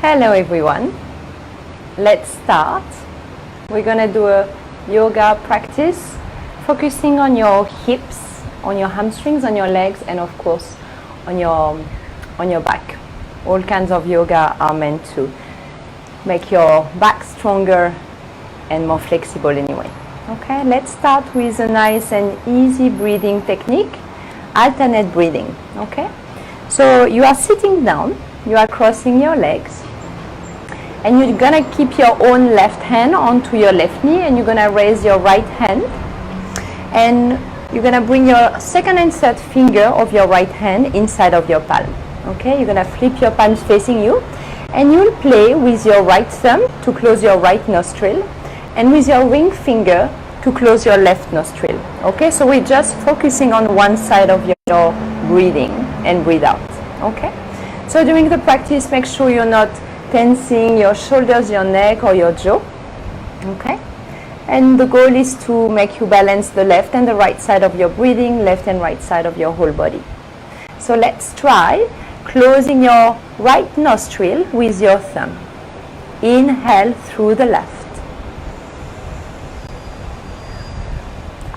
Hello everyone, let's start. We're gonna do a yoga practice focusing on your hips, on your hamstrings, on your legs, and of course on your back. All kinds of yoga are meant to make your back stronger and more flexible anyway. Okay, let's start with a nice and easy breathing technique, alternate breathing. Okay, so you are sitting down, you are crossing your legs, and you're gonna keep your own left hand onto your left knee, and you're gonna raise your right hand, and you're gonna bring your second and third finger of your right hand inside of your palm. Okay, you're gonna flip your palms facing you, and you'll play with your right thumb to close your right nostril, and with your ring finger to close your left nostril. Okay, so we're just focusing on one side of your breathing and breathe out. Okay, so during the practice, make sure you're not tensing your shoulders, your neck, or your jaw. Okay, and the goal is to make you balance the left and the right side of your breathing, left and right side of your whole body. So let's try closing your right nostril with your thumb. Inhale through the left.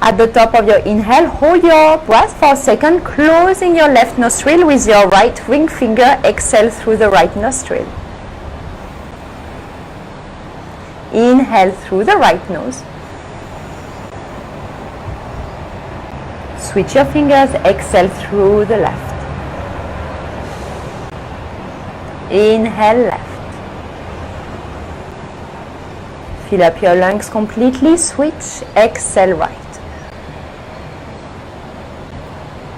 At the top of your inhale, hold your breath for a second, closing your left nostril with your right ring finger. Exhale through the right nostril. Inhale through the right nose. Switch your fingers, exhale through the left. Inhale left. Fill up your lungs completely, switch, exhale right.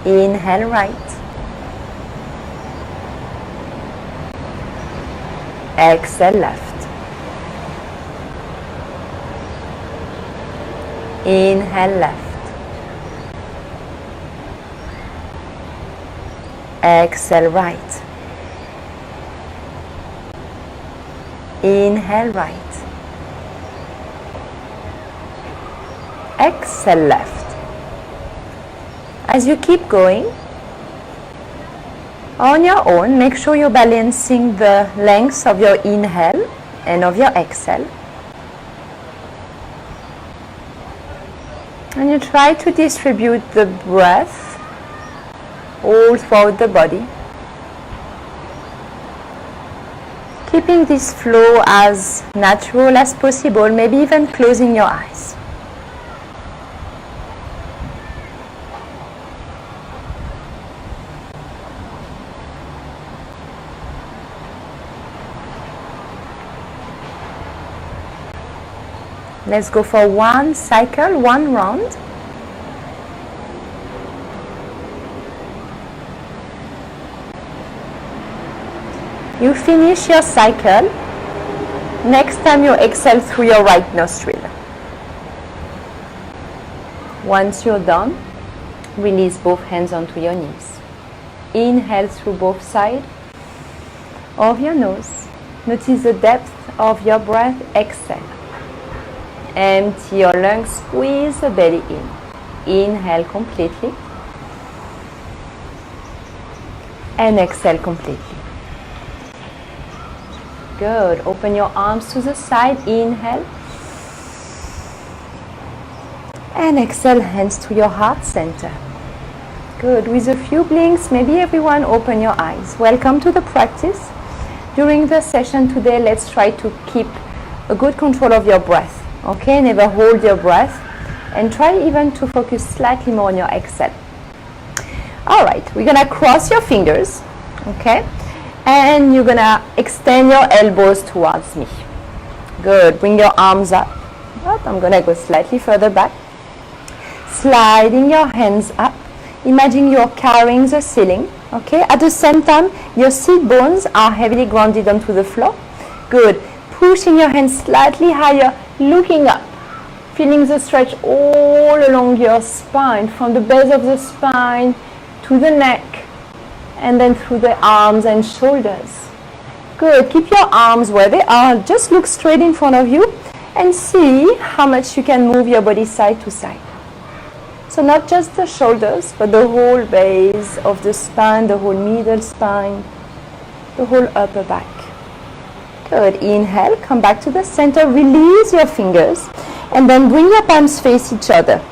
Inhale right. Exhale left. Inhale left. Exhale right. Inhale right. Exhale left. As you keep going, on your own, make sure you're balancing the length of your inhale and of your exhale. And you try to distribute the breath all throughout the body, keeping this flow as natural as possible, maybe even closing your eyes. Let's go for one cycle, one round. You finish your cycle. Next time you exhale through your right nostril. Once you're done, release both hands onto your knees. Inhale through both sides of your nose. Notice the depth of your breath. Exhale. Empty your lungs, squeeze the belly in. Inhale completely. And exhale completely. Good. Open your arms to the side. Inhale. And exhale, hands to your heart center. Good. With a few blinks, maybe everyone open your eyes. Welcome to the practice. During the session today, let's try to keep a good control of your breath. Okay, never hold your breath, and try even to focus slightly more on your exhale. All right, we're gonna cross your fingers, okay, and you're gonna extend your elbows towards me. Good. Bring your arms up. I'm gonna go slightly further back. Sliding your hands up. Imagine you're carrying the ceiling. Okay. At the same time, your seat bones are heavily grounded onto the floor. Good. Pushing your hands slightly higher, looking up, feeling the stretch all along your spine, from the base of the spine to the neck, and then through the arms and shoulders. Good. Keep your arms where they are. Just look straight in front of you and see how much you can move your body side to side. So not just the shoulders, but the whole base of the spine, the whole middle spine, the whole upper back. Good. Inhale, come back to the center, release your fingers, and then bring your palms face each other.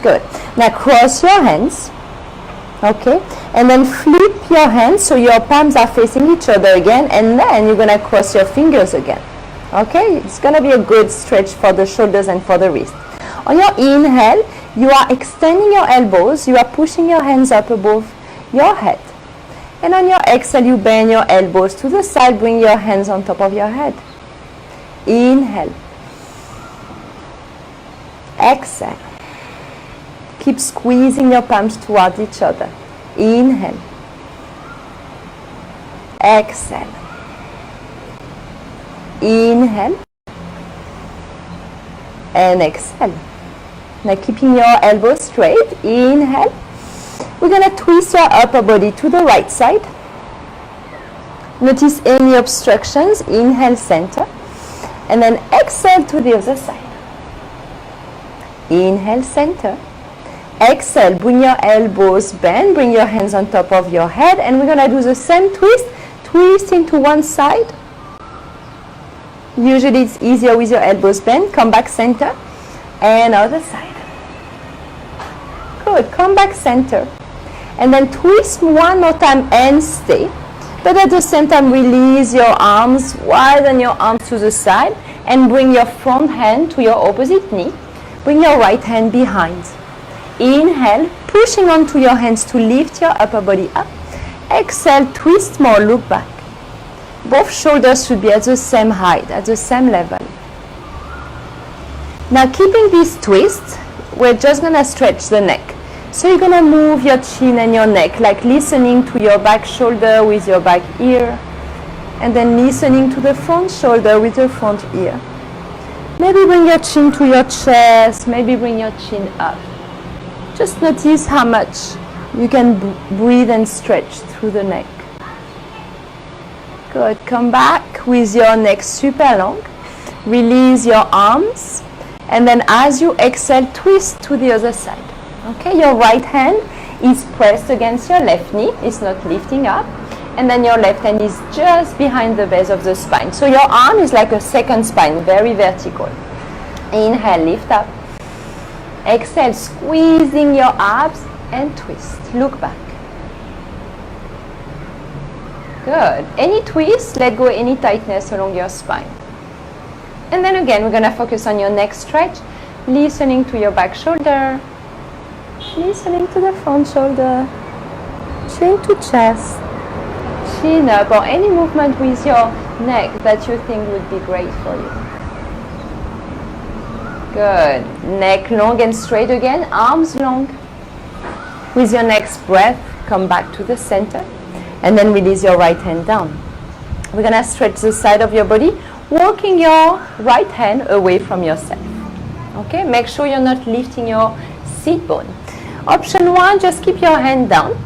Good. Now cross your hands. Okay, and then flip your hands so your palms are facing each other again, and then you're going to cross your fingers again. Okay, it's going to be a good stretch for the shoulders and for the wrist. On your inhale, you are extending your elbows, you are pushing your hands up above your head. And on your exhale, you bend your elbows to the side, bring your hands on top of your head. Inhale. Exhale. Keep squeezing your palms towards each other. Inhale. Exhale. Inhale. And exhale. Now keeping your elbows straight. Inhale. We're going to twist your upper body to the right side. Notice any obstructions. Inhale, center. And then exhale to the other side. Inhale, center. Exhale, bring your elbows bend, bring your hands on top of your head, and we're going to do the same twist. Twist into one side. Usually it's easier with your elbows bent. Come back center. And other side. Good. Come back center. And then twist one more time and stay. But at the same time, release your arms, widen your arms to the side, and bring your front hand to your opposite knee. Bring your right hand behind. Inhale, pushing onto your hands to lift your upper body up. Exhale, twist more, look back. Both shoulders should be at the same height, at the same level. Now keeping this twist, we're just going to stretch the neck. So you're going to move your chin and your neck, like listening to your back shoulder with your back ear, and then listening to the front shoulder with the front ear. Maybe bring your chin to your chest, maybe bring your chin up. Just notice how much you can breathe and stretch through the neck. Good. Come back with your neck super long. Release your arms. And then as you exhale, twist to the other side. Okay, your right hand is pressed against your left knee. It's not lifting up. And then your left hand is just behind the base of the spine. So your arm is like a second spine, very vertical. Inhale, lift up. Exhale, squeezing your abs and twist. Look back. Good. Any twist, let go any tightness along your spine. And then again, we're going to focus on your neck stretch. Listening to your back shoulder. Listening to the front shoulder. Chin to chest. Chin up, or any movement with your neck that you think would be great for you. Good. Neck long and straight again. Arms long. With your next breath, come back to the center. And then release your right hand down. We're going to stretch the side of your body, walking your right hand away from yourself. Okay? Make sure you're not lifting your seat bone. Option 1, just keep your hand down.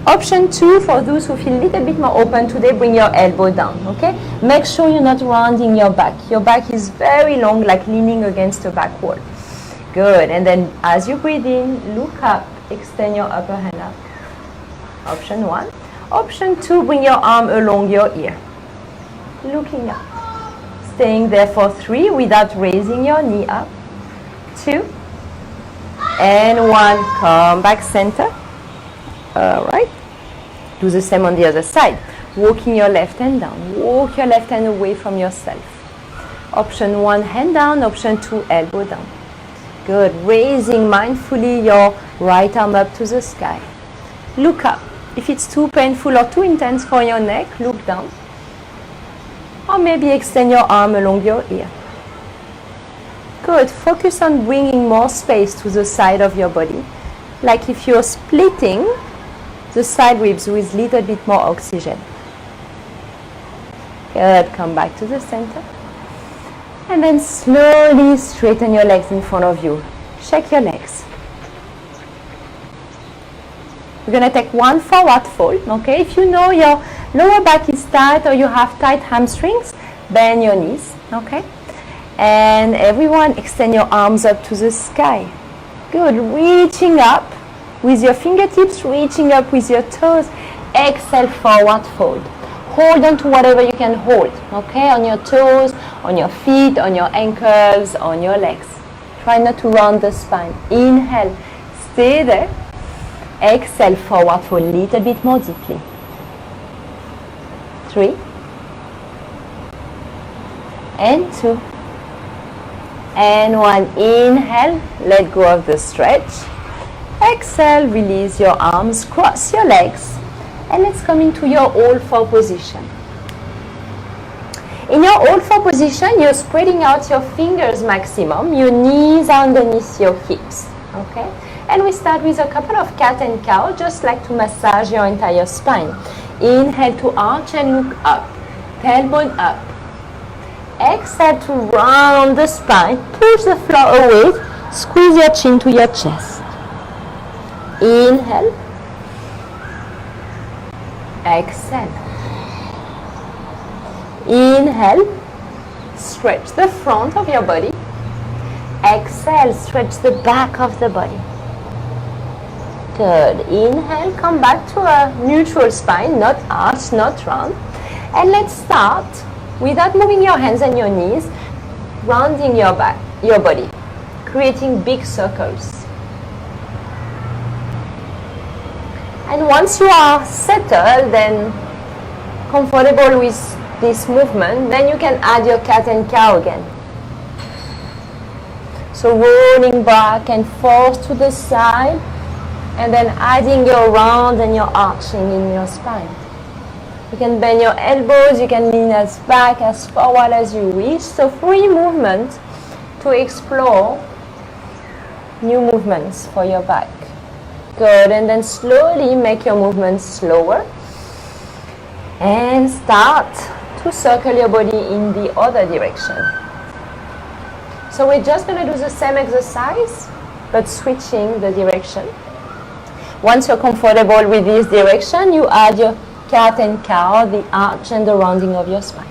Option 2, for those who feel a little bit more open today, bring your elbow down, okay? Make sure you're not rounding your back. Your back is very long, like leaning against a back wall. Good, and then as you breathe in, look up, extend your upper hand up. Option 1. Option 2, bring your arm along your ear. Looking up. Staying there for 3 without raising your knee up. 2. And 1, come back center. Alright, do the same on the other side. Walking your left hand down. Walk your left hand away from yourself. Option 1, hand down. Option 2, elbow down. Good. Raising mindfully your right arm up to the sky. Look up. If it's too painful or too intense for your neck, look down. Or maybe extend your arm along your ear. Good. Focus on bringing more space to the side of your body. Like if you're splitting the side ribs with a little bit more oxygen. Good. Come back to the center. And then slowly straighten your legs in front of you. Shake your legs. We're going to take 1 forward fold. Okay? If you know your lower back is tight or you have tight hamstrings, bend your knees. Okay? And everyone, extend your arms up to the sky. Good. Reaching up with your fingertips, reaching up with your toes. Exhale, forward fold. hold on to whatever you can hold, okay? On your toes, on your feet, on your ankles, on your legs. Try not to round the spine. Inhale, stay there. Exhale, forward for a little bit more deeply. 3 and 2 and 1. Inhale, let go of the stretch. Exhale, release your arms, cross your legs, and let's come into your all four position. In your all four position, you're spreading out your fingers maximum, your knees underneath your hips, okay? And we start with a couple of cat and cow, just like to massage your entire spine. Inhale to arch and look up, tailbone up. Exhale to round the spine, push the floor away, squeeze your chin to your chest. Inhale. Exhale. Inhale. Stretch the front of your body. Exhale. Stretch the back of the body. Good. Inhale. Come back to a neutral spine, not arch, not round. And let's start, without moving your hands and your knees, rounding your back, your body, creating big circles. And once you are settled and comfortable with this movement, then you can add your cat and cow again. So rolling back and forth to the side, and then adding your round and your arching in your spine. You can bend your elbows, you can lean as back, as forward as you wish. So free movement to explore new movements for your back. Good, and then slowly make your movements slower. And start to circle your body in the other direction. So we're just going to do the same exercise, but switching the direction. Once you're comfortable with this direction, you add your cat and cow, the arch and the rounding of your spine.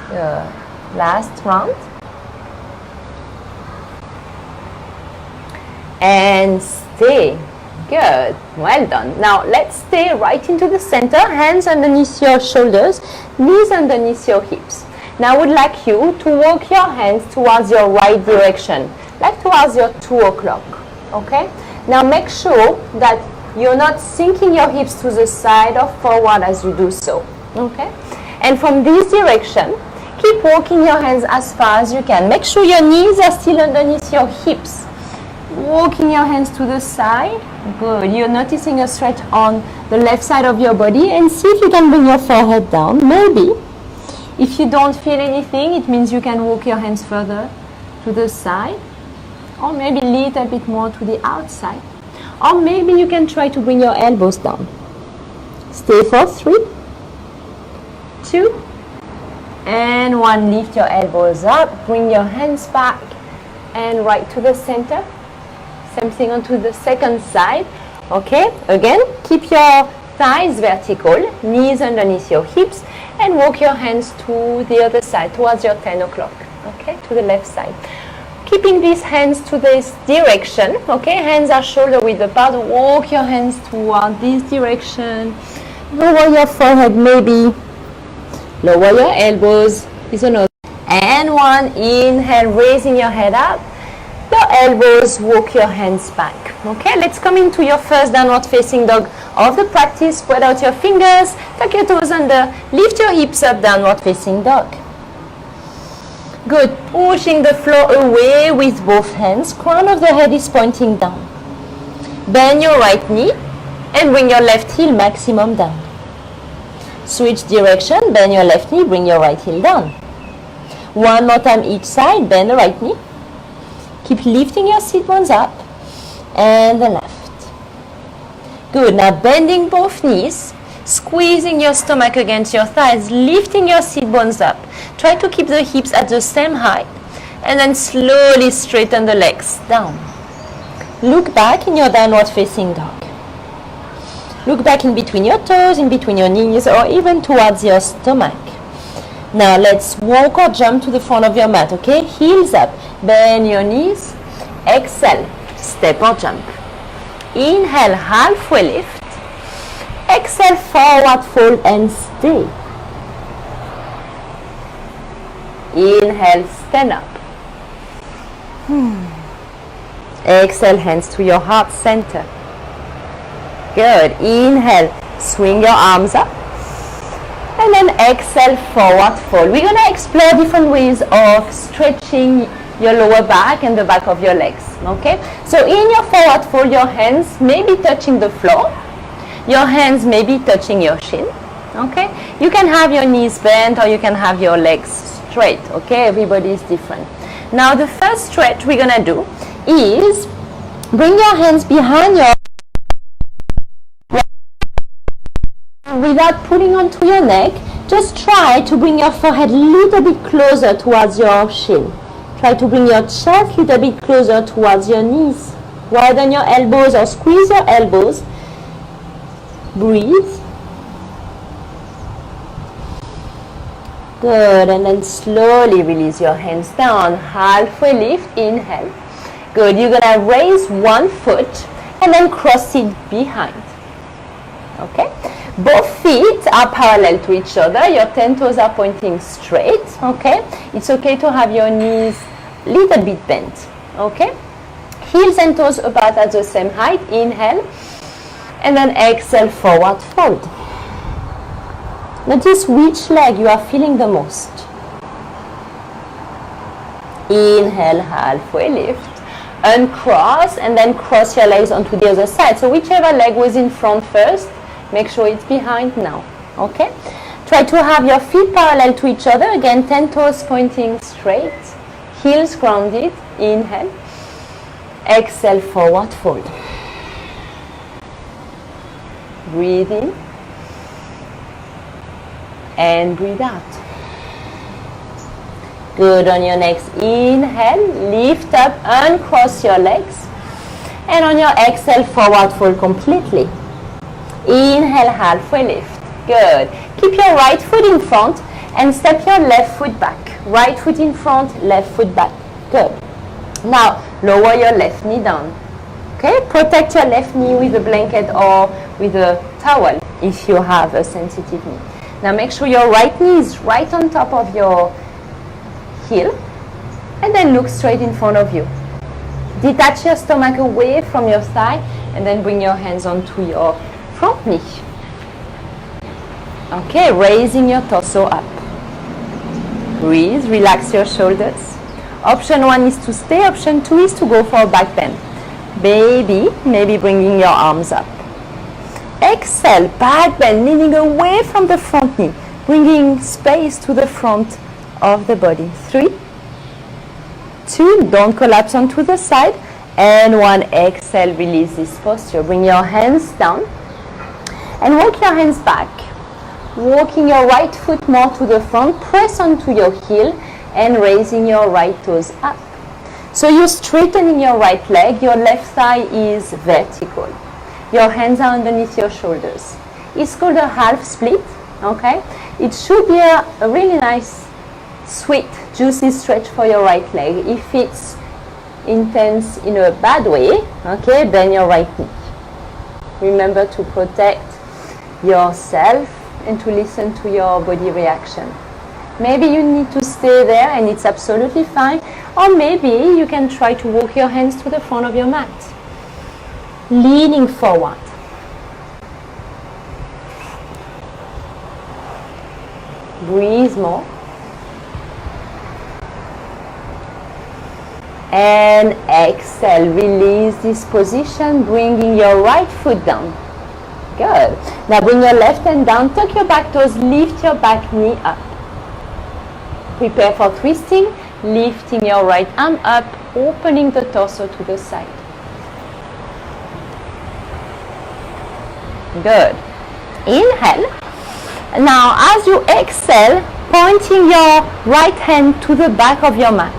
Good. Last round. And stay. Good. Well done. Now let's stay right into the center. Hands underneath your shoulders, knees underneath your hips. Now I would like you to walk your hands towards your right direction, like towards your 2 o'clock, okay? Now make sure that you're not sinking your hips to the side or forward as you do so, okay? And from this direction, keep walking your hands as far as you can. Make sure your knees are still underneath your hips. Walking your hands to the side. Good. You're noticing a stretch on the left side of your body, and see if you can bring your forehead down. Maybe. If you don't feel anything, it means you can walk your hands further to the side, or maybe a little bit more to the outside, or maybe you can try to bring your elbows down. Stay for 3, 2, and 1. Lift your elbows up, bring your hands back, and right to the center. Same thing onto the second side. Okay, again, keep your thighs vertical, knees underneath your hips, and walk your hands to the other side, towards your 10 o'clock, okay, to the left side. Keeping these hands to this direction, okay, hands are shoulder width apart, walk your hands toward this direction, lower your forehead maybe, lower your elbows, is another. And 1, inhale, raising your head up, your elbows, walk your hands back. Okay, let's come into your first downward facing dog of the practice. Spread out your fingers, tuck your toes under, lift your hips up, downward facing dog. Good, pushing the floor away with both hands, crown of the head is pointing down. Bend your right knee and bring your left heel maximum down. Switch direction, bend your left knee, bring your right heel down. One more time each side, bend the right knee. Keep lifting your sit bones up and the left. Good, now bending both knees, squeezing your stomach against your thighs, lifting your sit bones up. Try to keep the hips at the same height and then slowly straighten the legs down. Look back in your downward facing dog. Look back in between your toes, in between your knees, or even towards your stomach. Now let's walk or jump to the front of your mat, okay? Heels up, bend your knees, exhale, step or jump. Inhale, halfway lift. Exhale, forward fold and stay. Inhale, stand up. Exhale, hands to your heart center. Good. Inhale, swing your arms up. And then exhale, forward fold. We're going to explore different ways of stretching your lower back and the back of your legs. Okay? So in your forward fold, your hands may be touching the floor. Your hands may be touching your shin. Okay? You can have your knees bent or you can have your legs straight. Okay? Everybody is different. Now the first stretch we're going to do is bring your hands behind your without pulling onto your neck. Just try to bring your forehead a little bit closer towards your shin. Try to bring your chest a little bit closer towards your knees. Widen your elbows or squeeze your elbows. Breathe. Good. And then slowly release your hands down. Halfway lift. Inhale. Good. You're going to raise one foot and then cross it behind. Okay? Both feet are parallel to each other. Your 10 toes are pointing straight. Okay? It's okay to have your knees a little bit bent. Okay? Heels and toes about at the same height. Inhale. And then exhale, forward fold. Notice which leg you are feeling the most. Inhale, halfway lift. Uncross and then cross your legs onto the other side. So whichever leg was in front first, make sure it's behind now. Okay? Try to have your feet parallel to each other. Again, 10 toes pointing straight. Heels grounded. Inhale. Exhale, forward fold. Breathe in. And breathe out. Good. On your next inhale, lift up, uncross your legs. And on your exhale, forward fold completely. Inhale, halfway lift. Good. Keep your right foot in front and step your left foot back. Right foot in front, left foot back. Good. Now, lower your left knee down. Okay? Protect your left knee with a blanket or with a towel if you have a sensitive knee. Now, make sure your right knee is right on top of your heel and then look straight in front of you. Detach your stomach away from your thigh and then bring your hands onto your front knee. Okay, raising your torso up. Breathe, relax your shoulders. Option 1 is to stay, option 2 is to go for a back bend. Maybe bringing your arms up. Exhale, back bend, leaning away from the front knee, bringing space to the front of the body. 3, 2, don't collapse onto the side, and 1, exhale, release this posture. Bring your hands down and walk your hands back. Walking your right foot more to the front, press onto your heel and raising your right toes up. So you're straightening your right leg, your left thigh is vertical. Your hands are underneath your shoulders. It's called a half split, okay? It should be a really nice, sweet, juicy stretch for your right leg. If it's intense in a bad way, okay, bend your right knee. Remember to protect yourself and to listen to your body reaction. Maybe you need to stay there and it's absolutely fine, or maybe you can try to walk your hands to the front of your mat. Leaning forward. Breathe more. And exhale, release this position, bringing your right foot down. Good. Now bring your left hand down, tuck your back toes, lift your back knee up. Prepare for twisting, lifting your right arm up, opening the torso to the side. Good. Inhale. Now as you exhale, pointing your right hand to the back of your mat.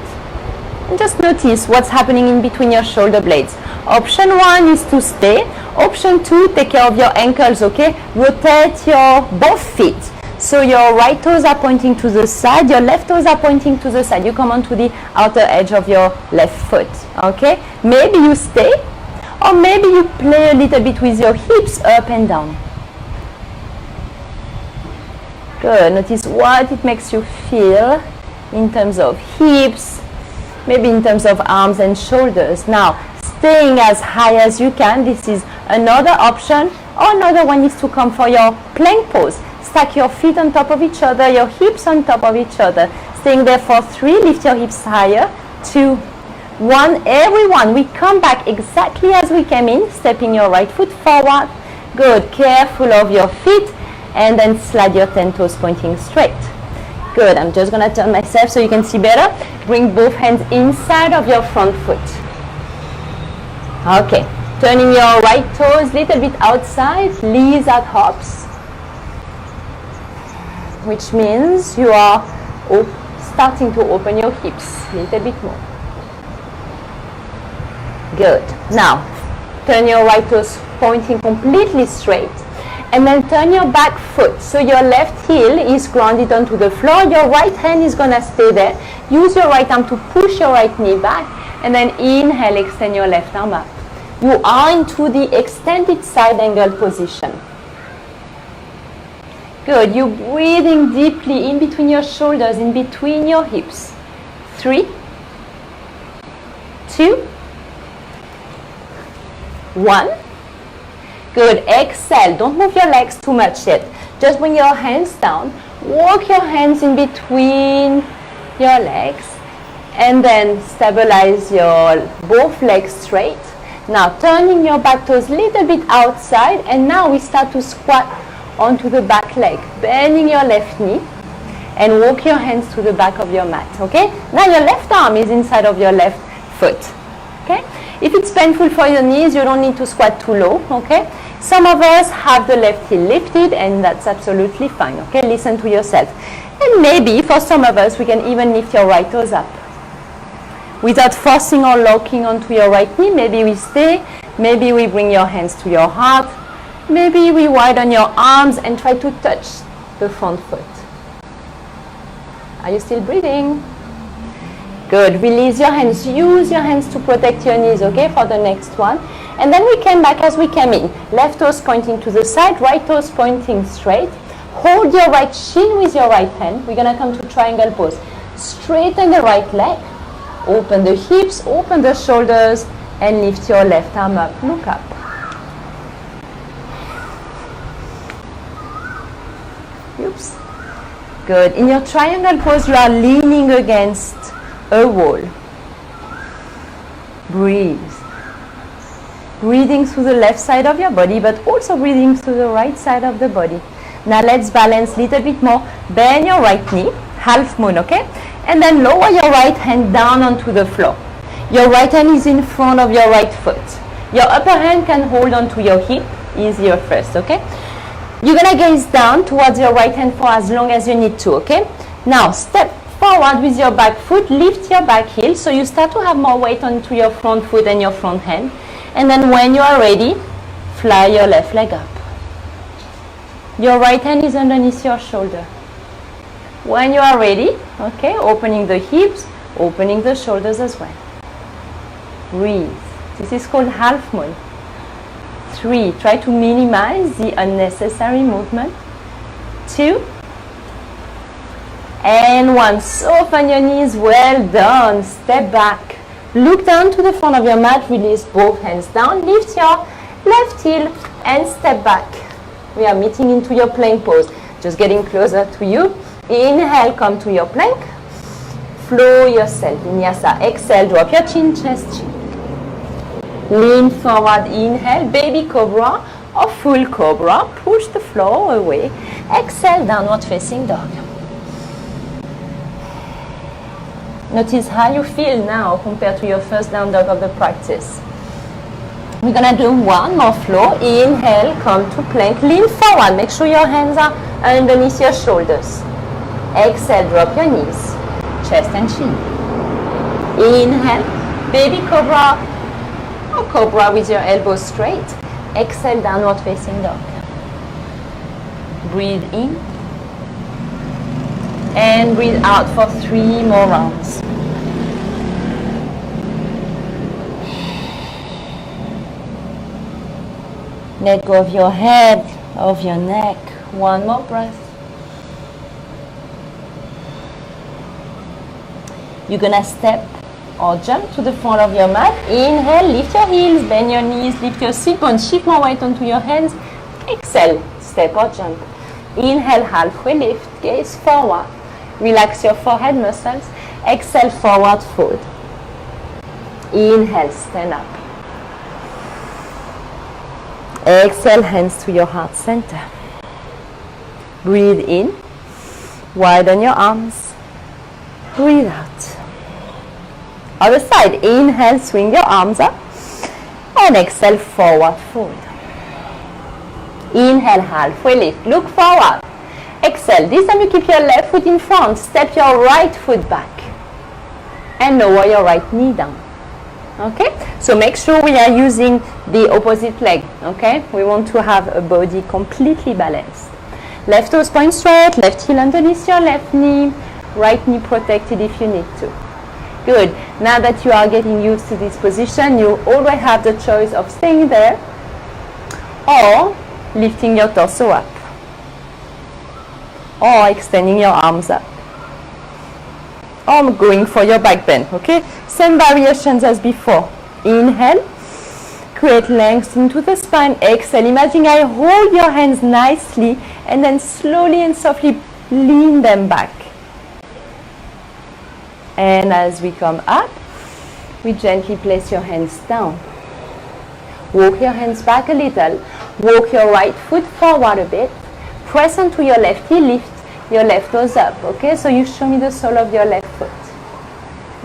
And just notice what's happening in between your shoulder blades. Option 1 is to stay. Option 2, take care of your ankles, okay? Rotate your both feet. So your right toes are pointing to the side, your left toes are pointing to the side. You come onto the outer edge of your left foot, okay? Maybe you stay. Or maybe you play a little bit with your hips up and down. Good. Notice what it makes you feel in terms of hips, maybe in terms of arms and shoulders. Now, staying as high as you can. This is another option. Or another one is to come for your plank pose. Stack your feet on top of each other, your hips on top of each other. Staying there for 3, lift your hips higher. 2, 1, everyone. We come back exactly as we came in, stepping your right foot forward. Good, careful of your feet, and then slide your 10 toes pointing straight. Good, I'm just gonna turn myself so you can see better. Bring both hands inside of your front foot. Okay, turning your right toes a little bit outside, lizard hops, which means you are starting to open your hips a little bit more. Good. Now, turn your right toes pointing completely straight, and then turn your back foot. So your left heel is grounded onto the floor. Your right hand is gonna stay there. Use your right arm to push your right knee back, and then inhale, extend your left arm up. You are into the extended side angle position. Good. You're breathing deeply in between your shoulders, in between your hips. 3, 2, 1. Good. Exhale. Don't move your legs too much yet. Just bring your hands down. Walk your hands in between your legs, and then stabilize your both legs straight. Now turning your back toes a little bit outside, and now we start to squat onto the back leg, bending your left knee, and walk your hands to the back of your mat. Okay? Now your left arm is inside of your left foot. Okay? If it's painful for your knees, you don't need to squat too low. Okay? Some of us have the left heel lifted, and that's absolutely fine. Okay? Listen to yourself. And maybe for some of us, we can even lift your right toes up without forcing or locking onto your right knee. Maybe we stay. Maybe we bring your hands to your heart. Maybe we widen your arms and try to touch the front foot. Are you still breathing? Good. Release your hands. Use your hands to protect your knees, okay, for the next one. And then we came back as we came in. Left toes pointing to the side, right toes pointing straight. Hold your right shin with your right hand. We're going to come to triangle pose. Straighten the right leg. Open the hips, open the shoulders, and lift your left arm up. Look up. Oops. Good. In your triangle pose, you are leaning against a wall. Breathe. Breathing through the left side of your body, but also breathing through the right side of the body. Now let's balance a little bit more. Bend your right knee, half moon, okay? And then lower your right hand down onto the floor. Your right hand is in front of your right foot. Your upper hand can hold onto your hip, easier first, okay? You're gonna gaze down towards your right hand for as long as you need to, okay? Now step forward with your back foot, lift your back heel, so you start to have more weight onto your front foot and your front hand. And then when you are ready, fly your left leg up. Your right hand is underneath your shoulder. When you are ready, okay, opening the hips, opening the shoulders as well. Breathe. This is called half moon. 3, try to minimize the unnecessary movement. 2, and 1. Soften your knees, well done. Step back. Look down to the front of your mat, release both hands down, lift your left heel and step back. We are meeting into your plank pose. Just getting closer to you. Inhale, come to your plank. Flow yourself, vinyasa. Exhale, drop your chin, chest, chin. Lean forward, inhale, baby cobra or full cobra. Push the floor away. Exhale, downward facing dog. Notice how you feel now compared to your first down dog of the practice. We're going to do one more flow. Inhale, come to plank. Lean forward. Make sure your hands are underneath your shoulders. Exhale, drop your knees, chest and chin. Inhale, baby cobra or cobra with your elbows straight. Exhale, downward facing dog. Breathe in and breathe out for 3 more rounds. Let go of your head, of your neck. One more breath. You're gonna step or jump to the front of your mat. Inhale, lift your heels, bend your knees, lift your sit bones, shift more weight onto your hands. Exhale, step or jump. Inhale, halfway lift, gaze forward. Relax your forehead muscles. Exhale, forward fold. Inhale, stand up. Exhale, hands to your heart center. Breathe in, widen your arms. Breathe out. Other side, inhale, swing your arms up. And exhale, forward fold. Inhale, halfway lift, look forward. Exhale, this time you keep your left foot in front. Step your right foot back. And lower your right knee down. Okay, so make sure we are using the opposite leg. Okay, we want to have a body completely balanced. Left toes point straight, left heel underneath your left knee, right knee protected if you need to. Good. Now that you are getting used to this position, you always have the choice of staying there or lifting your torso up or extending your arms up or going for your back bend. Okay, same variations as before. Inhale, create length into the spine. Exhale, imagine I hold your hands nicely and then slowly and softly lean them back. And as we come up, we gently place your hands down. Walk your hands back a little. Walk your right foot forward a bit. Press onto your left heel, lift your left toes up. Okay, so you show me the sole of your left foot.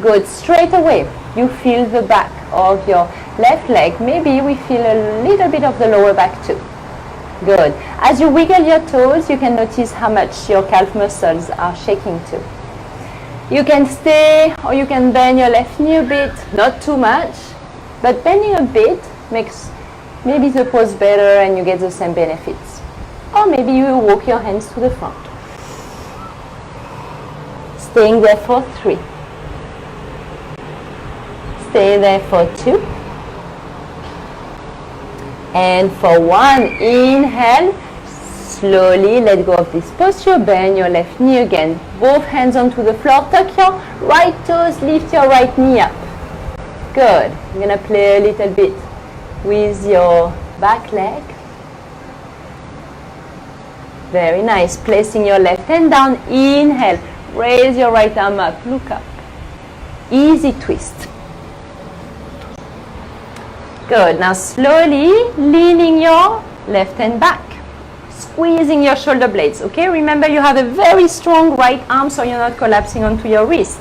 Good. Straight away, you feel the back of your left leg. Maybe we feel a little bit of the lower back too. Good. As you wiggle your toes, you can notice how much your calf muscles are shaking too. You can stay or you can bend your left knee a bit, not too much, but bending a bit makes maybe the pose better and you get the same benefits. Or maybe you walk your hands to the front. Staying there for 3. Stay there for 2. And for 1, inhale. Slowly let go of this posture, bend your left knee again. Both hands onto the floor, tuck your right toes, lift your right knee up. Good. You're going to play a little bit with your back leg. Very nice. Placing your left hand down, inhale. Raise your right arm up, look up. Easy twist. Good. Now slowly leaning your left hand back. Squeezing your shoulder blades, okay? Remember you have a very strong right arm so you're not collapsing onto your wrist.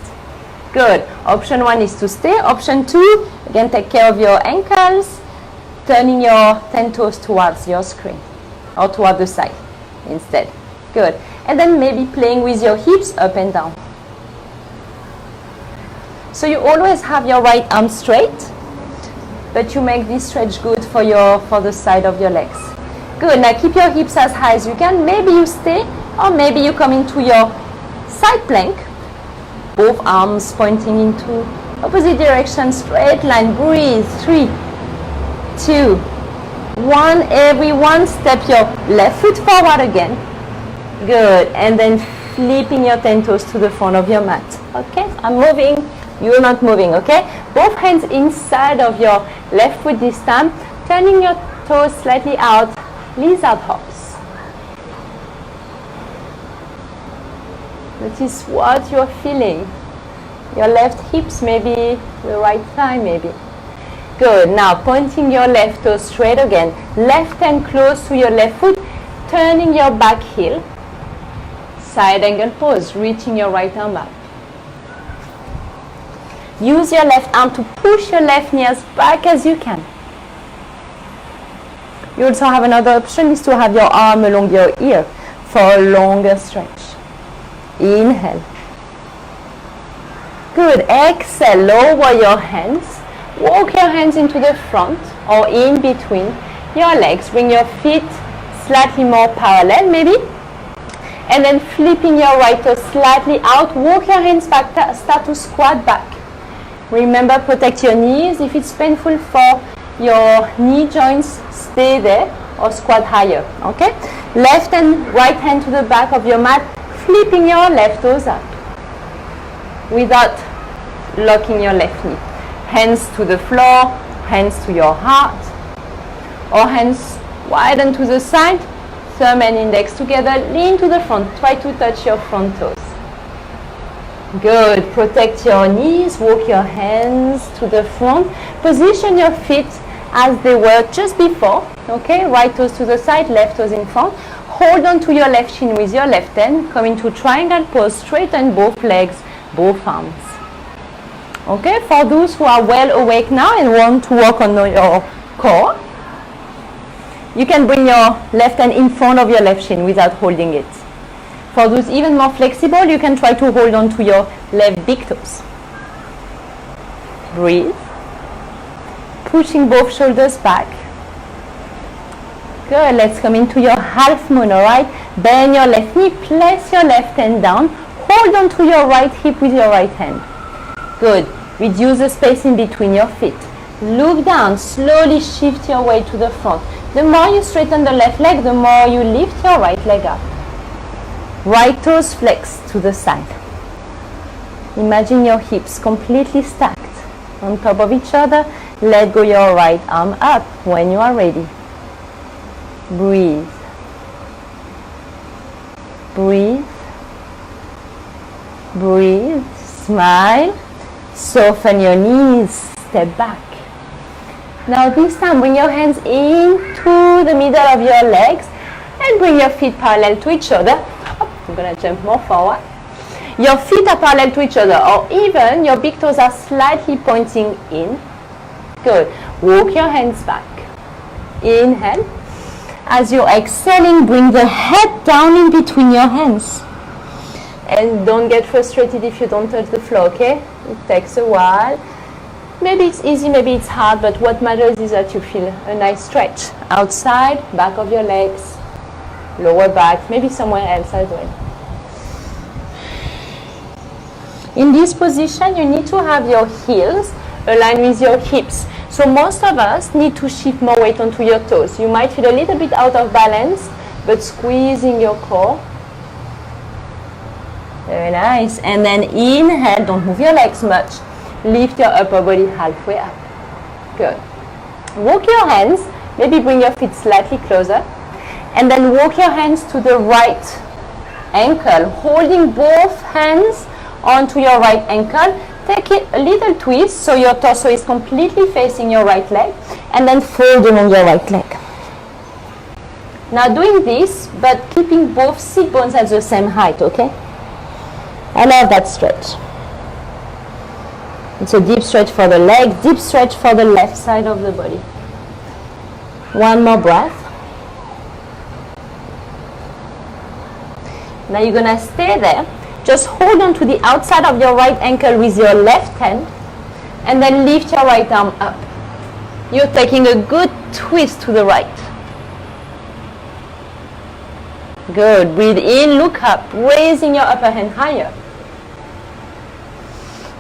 Good. Option 1 is to stay. Option 2, again take care of your ankles, turning your 10 toes towards your screen or toward the side instead. Good. And then maybe playing with your hips up and down. So you always have your right arm straight, but you make this stretch good for the side of your legs. Good. Now keep your hips as high as you can. Maybe you stay or maybe you come into your side plank. Both arms pointing into opposite direction, straight line. Breathe. 3, 2, 1. Everyone step your left foot forward again. Good. And then flipping your 10 toes to the front of your mat. Okay. I'm moving. You're not moving. Okay. Both hands inside of your left foot this time. Turning your toes slightly out. Lizard hops. Notice what you're feeling. Your left hips, maybe the right thigh, maybe. Good. Now pointing your left toe straight again. Left hand close to your left foot. Turning your back heel. Side angle pose. Reaching your right arm up. Use your left arm to push your left knee as back as you can. You also have another option is to have your arm along your ear for a longer stretch. Inhale. Good. Exhale. Lower your hands. Walk your hands into the front or in between your legs. Bring your feet slightly more parallel maybe. And then flipping your right toe slightly out. Walk your hands back. Start to squat back. Remember, protect your knees. If it's painful for your knee joints, stay there. or squat higher, okay? Left and right hand to the back of your mat, flipping your left toes up without locking your left knee. Hands to the floor, hands to your heart, or hands widen to the side, thumb and index together, lean to the front, try to touch your front toes. Good, protect your knees, walk your hands to the front, position your feet as they were just before, okay? Right toes to the side, left toes in front. Hold on to your left shin with your left hand, come into triangle pose, straighten both legs, both arms. Okay, for those who are well awake now and want to work on your core, you can bring your left hand in front of your left shin without holding it. For those even more flexible, you can try to hold on to your left big toes. Breathe. Pushing both shoulders back. Good, let's come into your half moon, alright? Bend your left knee, place your left hand down, hold on to your right hip with your right hand. Good, reduce the space in between your feet. Look down, slowly shift your weight to the front. The more you straighten the left leg, the more you lift your right leg up. Right toes flex to the side. Imagine your hips completely stacked on top of each other. Let go your right arm up when you are ready. Breathe. Breathe. Breathe. Smile. Soften your knees. Step back. Now this time bring your hands into the middle of your legs and bring your feet parallel to each other. I'm going to jump more forward. Your feet are parallel to each other, or even your big toes are slightly pointing in. Good. Walk your hands back. Inhale. As you're exhaling, bring the head down in between your hands. And don't get frustrated if you don't touch the floor, okay? It takes a while. Maybe it's easy, maybe it's hard, but what matters is that you feel a nice stretch. Outside, back of your legs, lower back, maybe somewhere else as well. In this position, you need to have your heels aligned with your hips. So most of us need to shift more weight onto your toes. You might feel a little bit out of balance, but squeezing your core. Very nice. And then inhale, don't move your legs much. Lift your upper body halfway up. Good. Walk your hands, maybe bring your feet slightly closer. And then walk your hands to the right ankle, holding both hands onto your right ankle. Take it a little twist so your torso is completely facing your right leg, and then fold along your right leg. Now doing this, but keeping both sit bones at the same height, okay? I love that stretch. It's a deep stretch for the leg, deep stretch for the left side of the body. One more breath. Now you're gonna stay there. Just hold on to the outside of your right ankle with your left hand, and then lift your right arm up. You're taking a good twist to the right. Good. Breathe in, look up, raising your upper hand higher.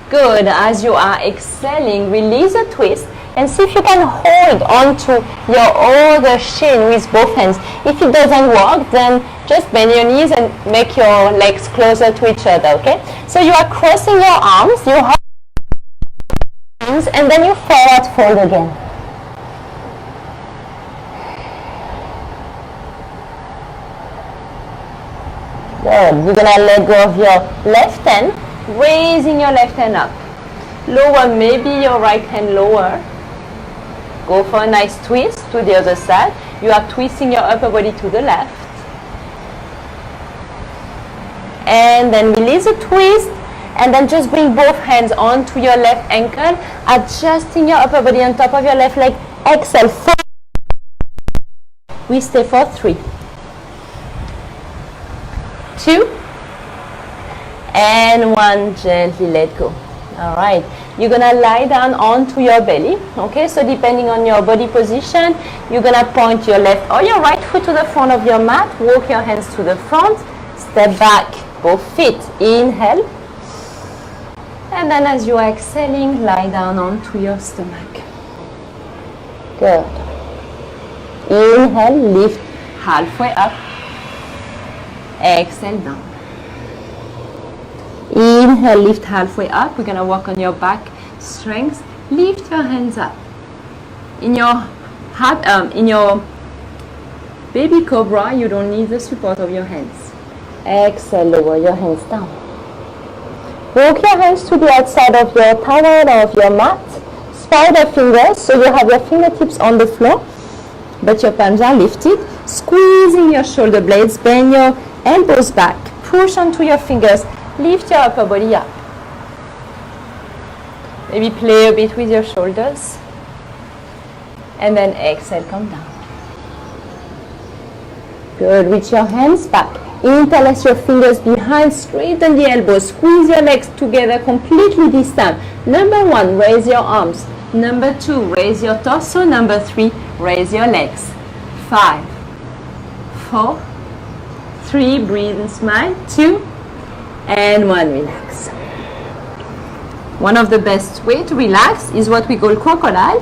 Good. As you are exhaling, release a twist and see if you can hold onto your other shin with both hands. If it doesn't work, then just bend your knees and make your legs closer to each other, okay? So you are crossing your arms, you hold your hands, and then you forward fold again. Good. You're gonna let go of your left hand, raising your left hand up. Lower, maybe your right hand lower. Go for a nice twist to the other side. You are twisting your upper body to the left. And then release a twist, and then just bring both hands onto your left ankle, adjusting your upper body on top of your left leg. Exhale. We stay for 3, 2, and 1. Gently let go. All right. You're gonna lie down onto your belly. Okay. So depending on your body position, you're gonna point your left or your right foot to the front of your mat. Walk your hands to the front. Step back. Both feet. Inhale. And then as you are exhaling, lie down onto your stomach. Good. Inhale, lift halfway up. Exhale, down. Inhale, lift halfway up. We're going to work on your back strength. Lift your hands up. In your baby cobra, you don't need the support of your hands. Exhale, lower your hands down. Walk your hands to the outside of your towel or of your mat. Spider fingers, so you have your fingertips on the floor, but your palms are lifted. Squeezing your shoulder blades, bend your elbows back. Push onto your fingers. Lift your upper body up. Maybe play a bit with your shoulders. And then exhale, come down. Good. Reach your hands back. Interlace your fingers behind. Straighten the elbows. Squeeze your legs together completely this time. Number 1, raise your arms. Number 2, raise your torso. Number 3, raise your legs. 5, 4, 3, breathe and smile. 2, and 1, relax. One of the best way to relax is what we call crocodile.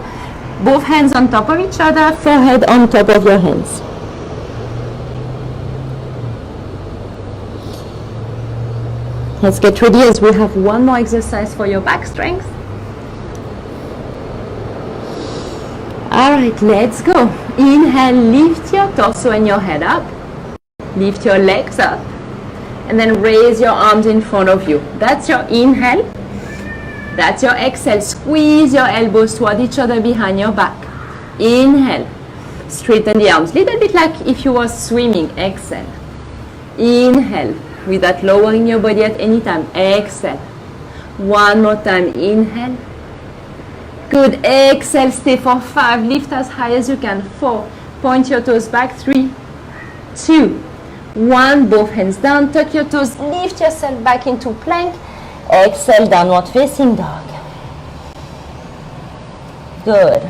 Both hands on top of each other, forehead on top of your hands. Let's get ready as we have one more exercise for your back strength. Alright, let's go. Inhale, lift your torso and your head up. Lift your legs up. And then raise your arms in front of you. That's your inhale. That's your exhale. Squeeze your elbows toward each other behind your back. Inhale. Straighten the arms. Little bit like if you were swimming. Exhale. Inhale. Without lowering your body at any time. Exhale. One more time. Inhale. Good. Exhale. Stay for 5. Lift as high as you can. 4. Point your toes back. 3, 2, 1. Both hands down. Tuck your toes. Lift yourself back into plank. Exhale, downward facing dog. Good.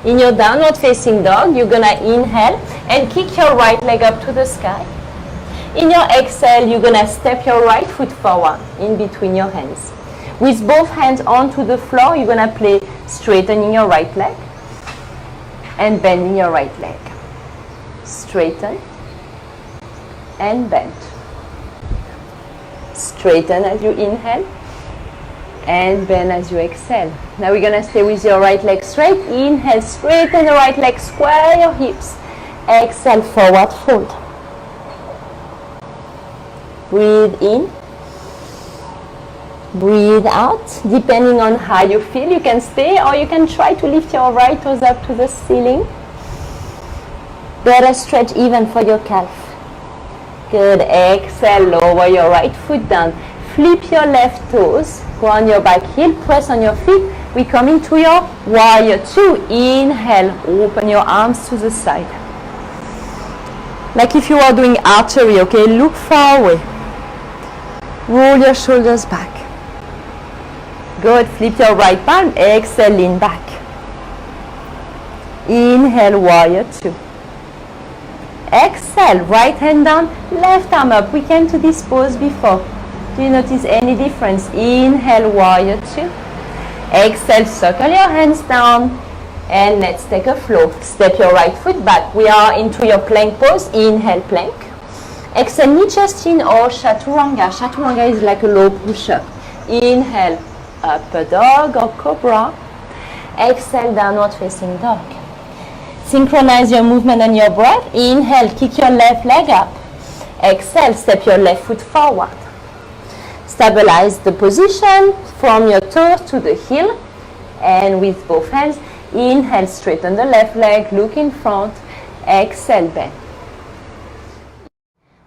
In your downward facing dog, you're going to inhale and kick your right leg up to the sky. In your exhale, you're going to step your right foot forward in between your hands. With both hands onto the floor, you're going to play straightening your right leg and bending your right leg. Straighten and bend. Straighten as you inhale and bend as you exhale. Now we're going to stay with your right leg straight. Inhale, straighten the right leg, square your hips. Exhale, forward fold. Breathe in. Breathe out. Depending on how you feel, you can stay or you can try to lift your right toes up to the ceiling. Better stretch even for your calf. Good. Exhale, lower your right foot down. Flip your left toes. Ground your back heel. Press on your feet. We come into your warrior 2. Inhale. Open your arms to the side. Like if you are doing archery, okay? Look far away. Roll your shoulders back. Good. Flip your right palm. Exhale, lean back. Inhale, warrior 2. Exhale, right hand down, left arm up. We came to this pose before. Do you notice any difference? Inhale, warrior 2. Exhale, circle your hands down. And let's take a flow. Step your right foot back. We are into your plank pose. Inhale, plank. Exhale, knee chest in or chaturanga. Chaturanga is like a low push-up. Inhale, upper dog or cobra. Exhale, downward facing dog. Synchronize your movement and your breath. Inhale, kick your left leg up. Exhale, step your left foot forward. Stabilize the position from your toes to the heel. And with both hands, inhale, straighten the left leg, look in front. Exhale, bend.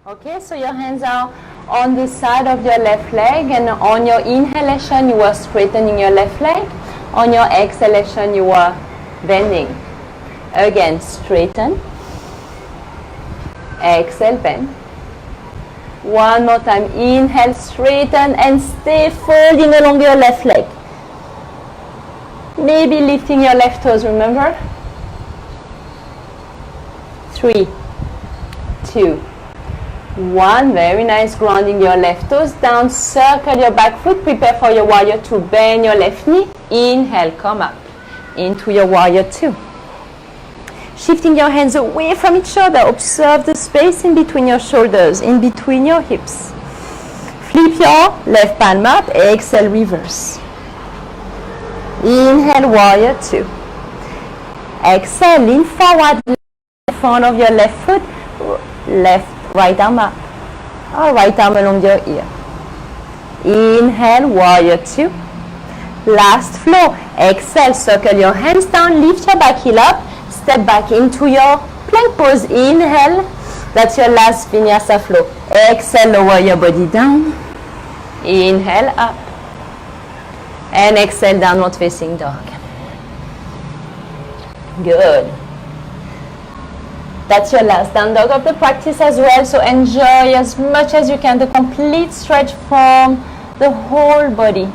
Okay, so your hands are on the side of your left leg, and on your inhalation, you are straightening your left leg. On your exhalation, you are bending. Again, straighten. Exhale, bend. One more time. Inhale, straighten, and stay folding along your left leg. Maybe lifting your left toes, remember? 3, 2, 1. Very nice. Grounding your left toes down. Circle your back foot. Prepare for your warrior 2. Bend your left knee. Inhale, come up into your warrior 2. Shifting your hands away from each other. Observe the space in between your shoulders, in between your hips. Flip your left palm up. Exhale, reverse. Inhale, warrior two. Exhale, lean forward in front of your left foot. Right arm up. Or right arm along your ear. Inhale, warrior two. Last flow. Exhale, circle your hands down, lift your back heel up, step back into your plank pose. Inhale, that's your last vinyasa flow. Exhale, lower your body down. Inhale, up. And exhale, downward facing dog. Good. That's your last down dog of the practice as well, so enjoy as much as you can the complete stretch from the whole body.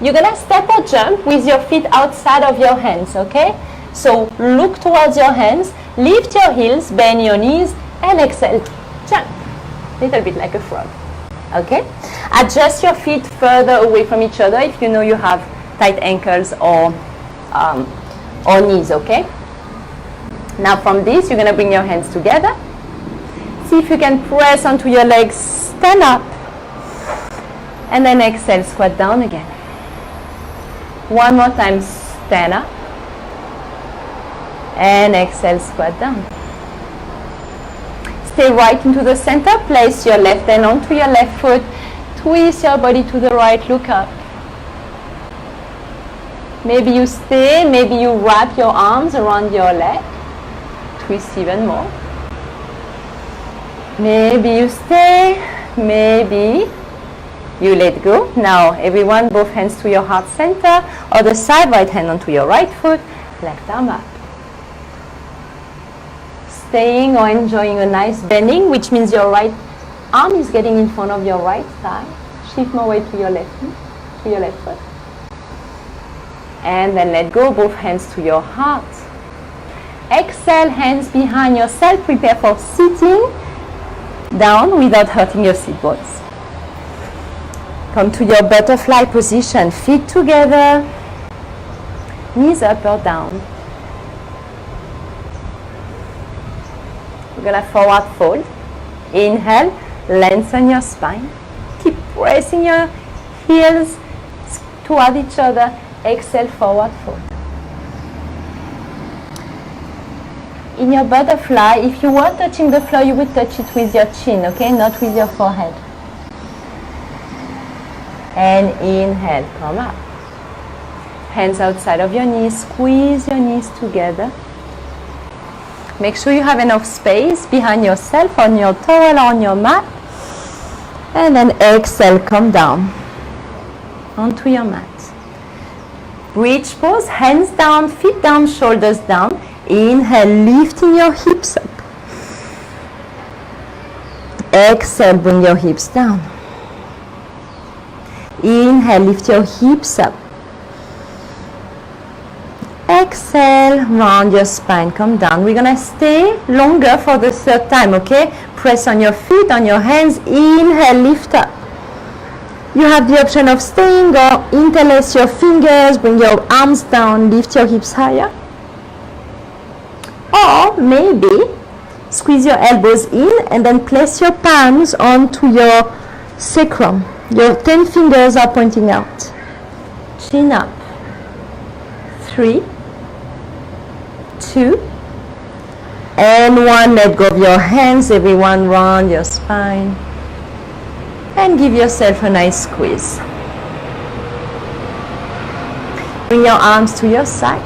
You're going to step or jump with your feet outside of your hands, okay? So look towards your hands, lift your heels, bend your knees, and exhale, jump. Little bit like a frog, okay? Adjust your feet further away from each other if you know you have tight ankles or knees, okay? Now from this, you're going to bring your hands together. See if you can press onto your legs, stand up, and then exhale, squat down again. One more time, stand up, and exhale, squat down. Stay right into the center, place your left hand onto your left foot, twist your body to the right, look up. Maybe you stay, maybe you wrap your arms around your leg, twist even more. Maybe you stay, maybe you let go. Now, everyone, both hands to your heart center. Other side, right hand onto your right foot, left arm up. Staying or enjoying a nice bending, which means your right arm is getting in front of your right thigh. Shift more weight to your left knee, to your left foot. And then let go, both hands to your heart. Exhale, hands behind yourself. Prepare for sitting down without hurting your sit bones. Come to your butterfly position, feet together, knees up or down. We're going to forward fold. Inhale, lengthen your spine. Keep pressing your heels toward each other. Exhale, forward fold. In your butterfly, if you were touching the floor, you would touch it with your chin, okay? Not with your forehead. And inhale, come up. Hands outside of your knees, squeeze your knees together. Make sure you have enough space behind yourself on your towel or on your mat. And then exhale, come down onto your mat. Bridge pose, hands down, feet down, shoulders down. Inhale, lifting your hips up. Exhale, bring your hips down. Inhale, lift your hips up. Exhale, round your spine, come down. We're going to stay longer for the third time, okay? Press on your feet, on your hands. Inhale, lift up. You have the option of staying or interlace your fingers, bring your arms down, lift your hips higher. Or maybe squeeze your elbows in and then place your palms onto your sacrum. Your 10 fingers are pointing out. Chin up. 3, 2, and 1. Let go of your hands. Everyone, round your spine. And give yourself a nice squeeze. Bring your arms to your side.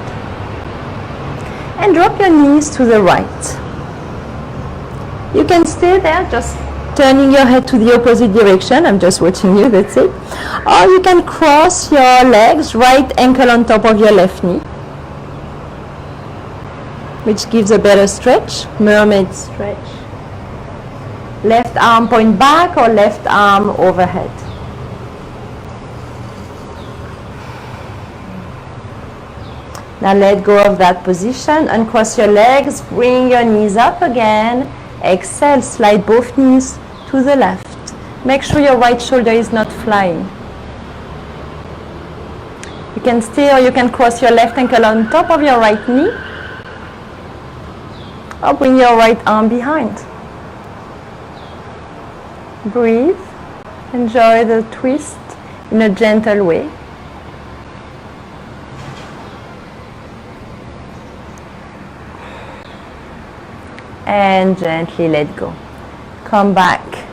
And drop your knees to the right. You can stay there, just turning your head to the opposite direction. I'm just watching you, that's it. Or you can cross your legs, right ankle on top of your left knee, which gives a better stretch. Mermaid stretch. Left arm point back or left arm overhead. Now let go of that position, uncross your legs, bring your knees up again. Exhale, slide both knees to the left. Make sure your right shoulder is not flying. You can stay or you can cross your left ankle on top of your right knee. Or bring your right arm behind. Breathe. Enjoy the twist in a gentle way. And gently let go. Come back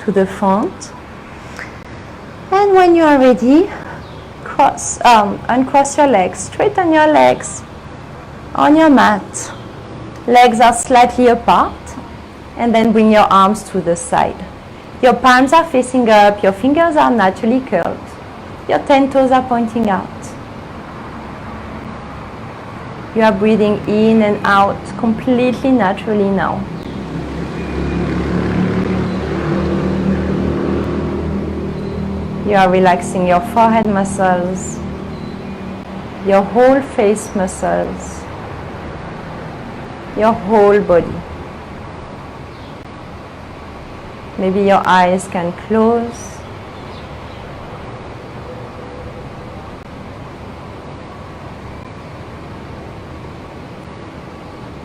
to the front. And when you are ready, uncross your legs, straighten your legs on your mat. Legs are slightly apart, and then bring your arms to the side. Your palms are facing up, your fingers are naturally curled. Your 10 toes are pointing out. You are breathing in and out completely naturally now. You are relaxing your forehead muscles, your whole face muscles, your whole body. Maybe your eyes can close.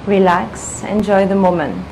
Relax, enjoy the moment.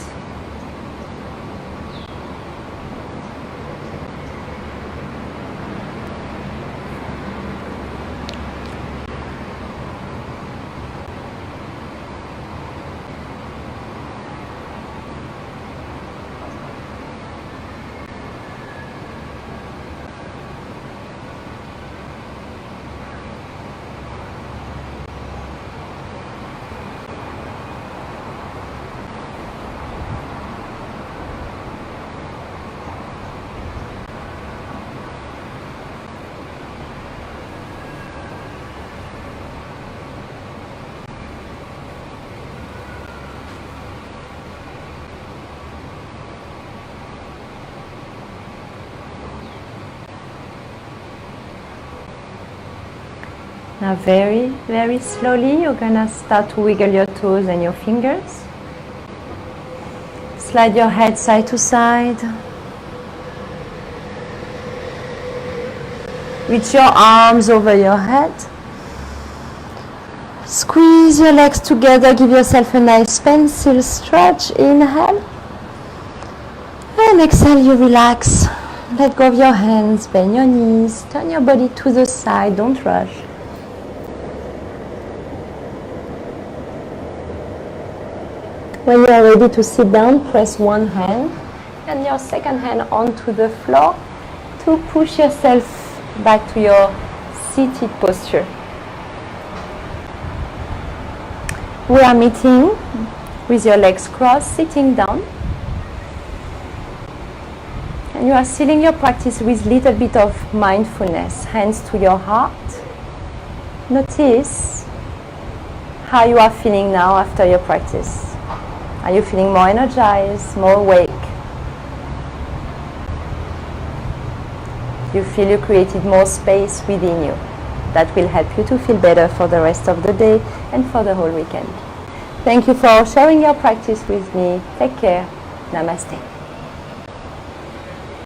Now very, very slowly you're gonna start to wiggle your toes and your fingers. Slide your head side to side. Reach your arms over your head. Squeeze your legs together, give yourself a nice pencil stretch. Inhale. And exhale, you relax. Let go of your hands, bend your knees, turn your body to the side, don't rush. When you are ready to sit down, press one hand and your second hand onto the floor to push yourself back to your seated posture. We are meeting with your legs crossed, sitting down. And you are sealing your practice with a little bit of mindfulness, hands to your heart. Notice how you are feeling now after your practice. Are you feeling more energized, more awake? You feel you created more space within you. That will help you to feel better for the rest of the day and for the whole weekend. Thank you for sharing your practice with me. Take care. Namaste.